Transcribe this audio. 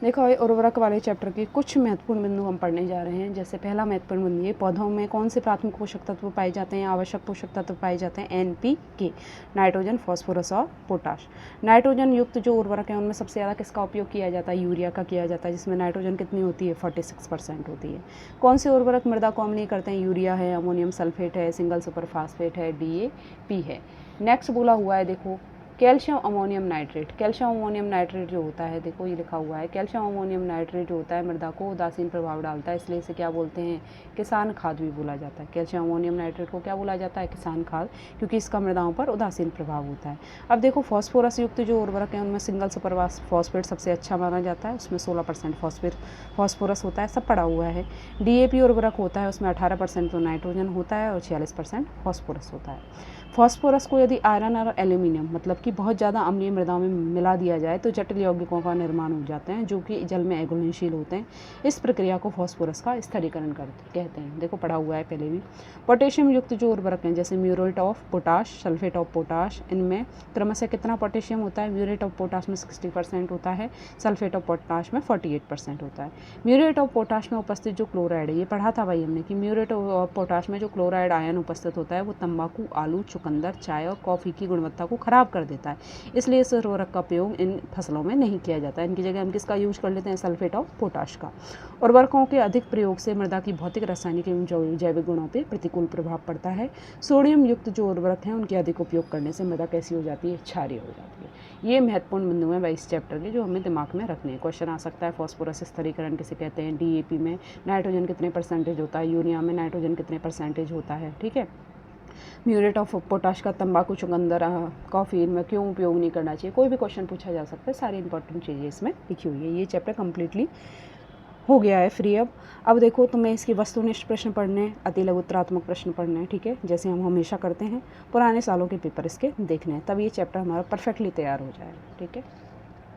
देखो ये उर्वरक वाले चैप्टर के कुछ महत्वपूर्ण बिंदु हम पढ़ने जा रहे हैं। जैसे पहला महत्वपूर्ण बिंदु, ये पौधों में कौन से प्राथमिक पोषक तत्व पाए जाते हैं, आवश्यक पोषक तत्व पाए जाते हैं, NPK, नाइट्रोजन, फॉस्फोरस और पोटाश। नाइट्रोजन युक्त जो उर्वरक हैं उनमें सबसे ज़्यादा किसका उपयोग किया जाता है, यूरिया का किया जाता है, जिसमें नाइट्रोजन कितनी होती है, 46% होती है। कौन से उर्वरक मृदा को अम्लीय करते हैं, यूरिया है, अमोनियम सल्फेट है, सिंगल सुपर फास्फेट है, DAP है। नेक्स्ट बोला हुआ है, देखो calcium ammonium nitrate. Calcium ammonium nitrate जो होता है, देखो ये लिखा हुआ है, कैल्शियम अमोनियम नाइट्रेट जो होता है मृदा को उदासीन प्रभाव डालता है, इसलिए इसे क्या बोलते हैं, किसान खाद भी बोला जाता है। कैल्शियम अमोनियम नाइट्रेट को क्या बोला जाता है, किसान खाद, क्योंकि इसका मृदाओं पर उदासीन प्रभाव होता है। अब देखो फॉस्फोरस युक्त जो उर्वरक हैं उनमें सिंगल सुपर फॉस्फेट सबसे अच्छा माना जाता है, उसमें 16% फॉस्फोरस होता है, सब पड़ा हुआ है। DAP उर्वरक होता है, उसमें 18% तो नाइट्रोजन होता है और 46% फॉस्फोरस होता है। फॉस्फोरस को यदि आयरन और एल्यूमिनियम मतलब कि बहुत ज़्यादा अम्लीय मृदाओं में मिला दिया जाए तो जटिल यौगिकों का निर्माण हो जाते हैं, जो कि जल में अघुलनशील होते हैं। इस प्रक्रिया को फॉस्फोरस का स्थिरीकरण कहते हैं। देखो पढ़ा हुआ है पहले भी। पोटेशियम युक्त जो उर्वरक हैं जैसे muriate of potash, sulphate of potash, इनमें क्रमशः कितना पोटेशियम होता है, म्यूरेट ऑफ पोटाश में 60% होता है, सल्फेट ऑफ पोटाश में 48% होता है। म्यूरेट ऑफ पोटाश में उपस्थित जो क्लोराइड है, ये पढ़ा था भाई हमने कि म्यूरेट ऑफ पोटाश में जो क्लोराइड आयन उपस्थित होता है वो तंबाकू, आलू, चुकंदर, चाय और कॉफ़ी की गुणवत्ता को खराब कर देता है, इसलिए इस उर्वरक का उपयोग इन फसलों में नहीं किया जाता है। इनकी जगह हम किसका यूज कर लेते हैं, सल्फेट ऑफ पोटाश का। उर्वरकों के अधिक प्रयोग से मृदा की भौतिक, रासायनिक एवं जैविक गुणों पर प्रतिकूल प्रभाव पड़ता है। सोडियम युक्त जो उर्वरक हैं उनके अधिक उपयोग करने से मृदा कैसी हो जाती है, क्षारीय हो जाती है। ये महत्वपूर्ण बिंदु हैं इस चैप्टर के, जो हमें दिमाग में रखने हैं। क्वेश्चन आ सकता है, फॉस्फोरस स्थिरीकरण किसे कहते हैं, DAP में नाइट्रोजन कितने % होता है, यूरिया में नाइट्रोजन कितने % होता है, ठीक है। म्यूरेट ऑफ पोटाश का तंबाकू, चुकंदर, कॉफ़ी में क्यों उपयोग नहीं करना चाहिए, कोई भी क्वेश्चन पूछा जा सकता है। सारी इंपॉर्टेंट चीज़ें इसमें लिखी हुई है। ये चैप्टर कम्प्लीटली हो गया है फ्री। अब देखो तुम्हें इसकी वस्तुनिष्ठ प्रश्न पढ़ने, अति लघुत्तरात्मक प्रश्न पढ़ने हैं, ठीक है, जैसे हम हमेशा करते हैं। पुराने सालों के पेपर इसके देखने हैं, तब ये चैप्टर हमारा परफेक्टली तैयार हो जाएगा, ठीक है।